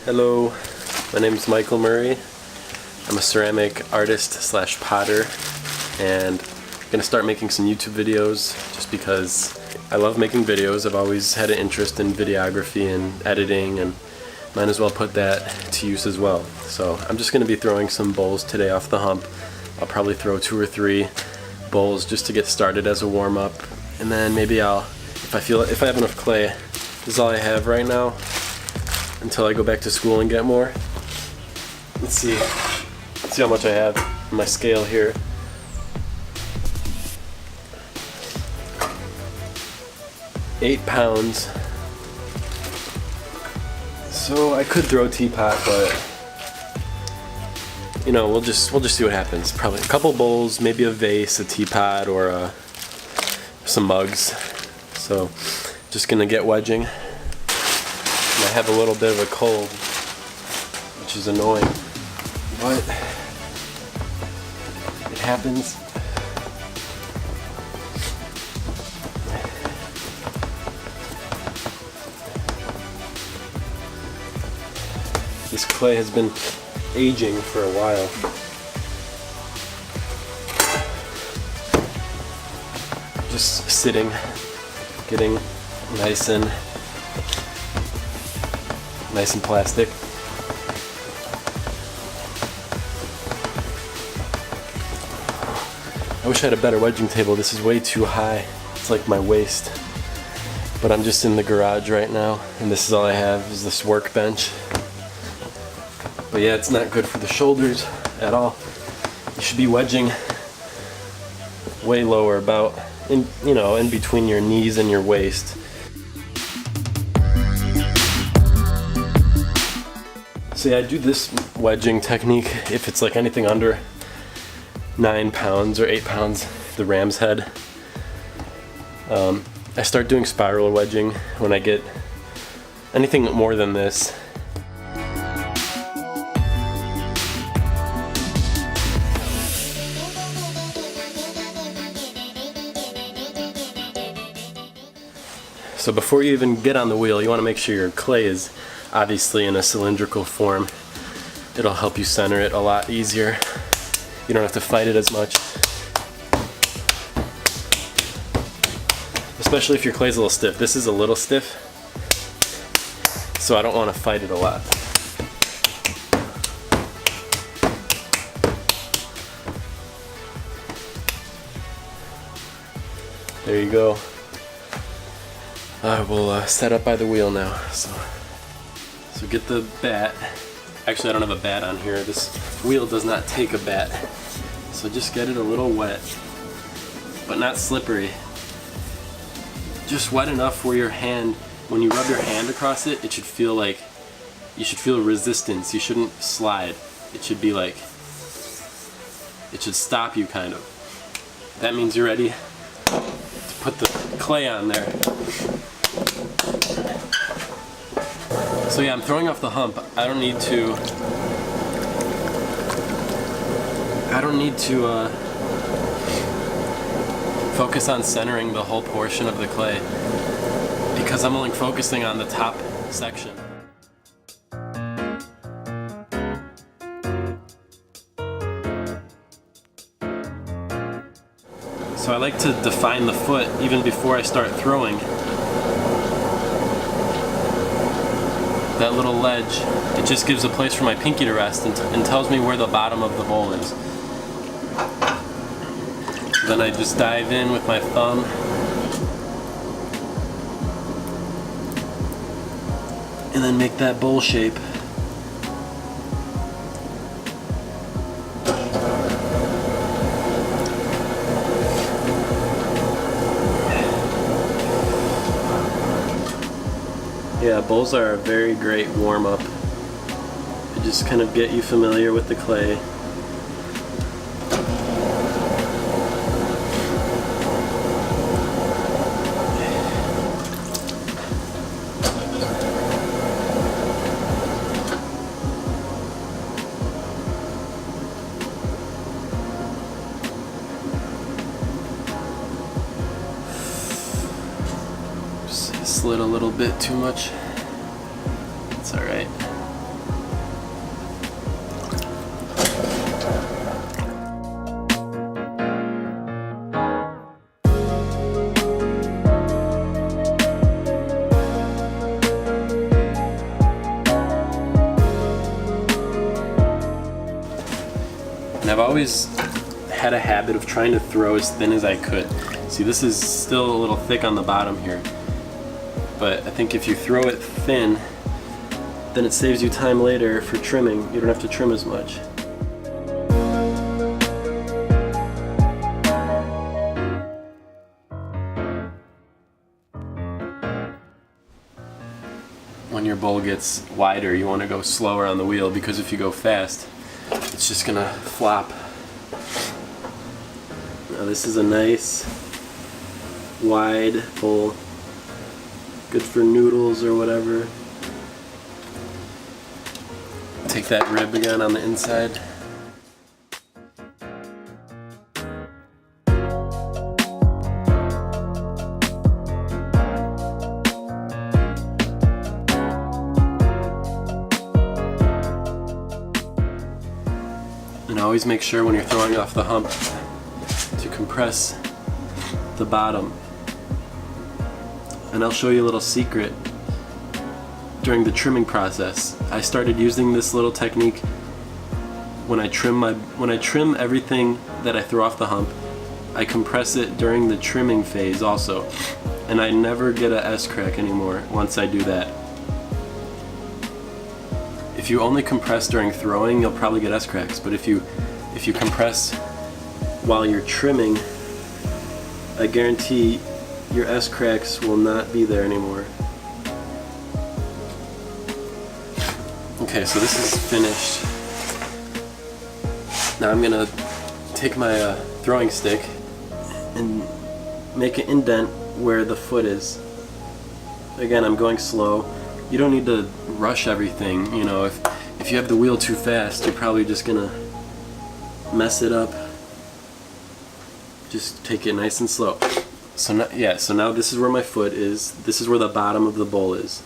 Hello, my name is Michael Murray. I'm a ceramic artist slash potter, and I'm gonna start making some YouTube videos just because I love making videos. I've always had an interest in videography and editing, and might as well put that to use as well. So I'm just gonna be throwing some bowls today off the hump. I'll probably throw 2 or 3 bowls just to get started as a warm-up, and then maybe if I have enough clay, this is all I have right now until I go back to school and get more. Let's see how much I have on my scale here. £8. So I could throw a teapot, but you know, we'll just see what happens. Probably a couple bowls, maybe a vase, a teapot, or some mugs. So just gonna get wedging. And I have a little bit of a cold, which is annoying, but it happens. This clay has been aging for a while. Just sitting, getting nice and plastic. I wish I had a better wedging table. This is way too high. It's like my waist. But I'm just in the garage right now, and this is all I have is this workbench. But yeah, it's not good for the shoulders at all. You should be wedging way lower, about in between your knees and your waist. So yeah, I do this wedging technique if it's like anything under 9 pounds or 8 pounds, the ram's head. I start doing spiral wedging when I get anything more than this. So before you even get on the wheel, you want to make sure your clay is obviously in a cylindrical form. It'll help you center it a lot easier. You don't have to fight it as much. Especially if your clay's a little stiff. This is a little stiff, so I don't want to fight it a lot. There you go. I will set up by the wheel now. So get the bat. Actually, I don't have a bat on here. This wheel does not take a bat. So just get it a little wet, but not slippery. Just wet enough where your hand, when you rub your hand across it, it should feel like, you should feel resistance. You shouldn't slide. It should be like, it should stop you kind of. That means you're ready to put the clay on there. So yeah, I'm throwing off the hump. I don't need to focus on centering the whole portion of the clay because I'm only focusing on the top section. So I like to define the foot even before I start throwing. That little ledge, it just gives a place for my pinky to rest and tells me where the bottom of the bowl is. Then I just dive in with my thumb and then make that bowl shape. Yeah, bowls are a very great warm-up. They just kind of get you familiar with the clay. Slid a little bit too much. It's alright. always had a habit of trying to throw as thin as I could. See, this is still a little thick on the bottom here, but I think if you throw it thin, then it saves you time later for trimming. You don't have to trim as much. When your bowl gets wider, you want to go slower on the wheel, because if you go fast, it's just gonna flop. Now this is a nice wide bowl, good for noodles or whatever. Take that rib again on the inside. And always make sure when you're throwing off the hump to compress the bottom. And I'll show you a little secret during the trimming process. I started using this little technique when I trim everything that I throw off the hump. I compress it during the trimming phase also, and I never get a S-crack anymore once I do that. If you only compress during throwing, you'll probably get S-cracks, but if you compress while you're trimming, I guarantee your S-cracks will not be there anymore. Okay, so this is finished. Now I'm gonna take my throwing stick and make an indent where the foot is. Again, I'm going slow. You don't need to rush everything, you know. If you have the wheel too fast, you're probably just gonna mess it up. Just take it nice and slow. So now this is where my foot is. This is where the bottom of the bowl is.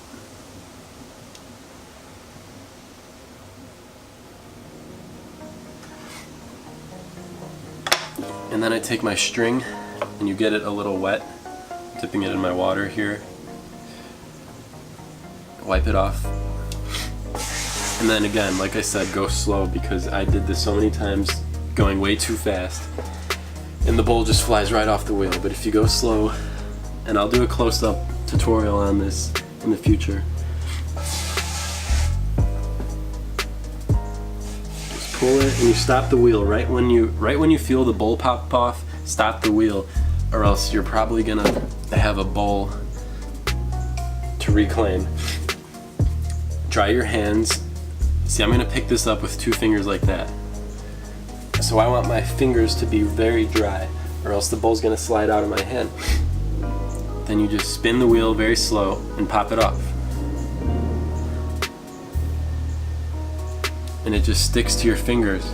And then I take my string, and you get it a little wet, dipping it in my water here. Wipe it off. And then again, like I said, go slow, because I did this so many times going way too fast, and the bowl just flies right off the wheel. But if you go slow, and I'll do a close-up tutorial on this in the future. Just pull it, and you stop the wheel right when you feel the bowl pop off. Stop the wheel, or else you're probably gonna have a bowl to reclaim. Dry your hands. See, I'm gonna pick this up with 2 fingers like that. So I want my fingers to be very dry, or else the bowl's gonna slide out of my hand. Then you just spin the wheel very slow and pop it off. And it just sticks to your fingers.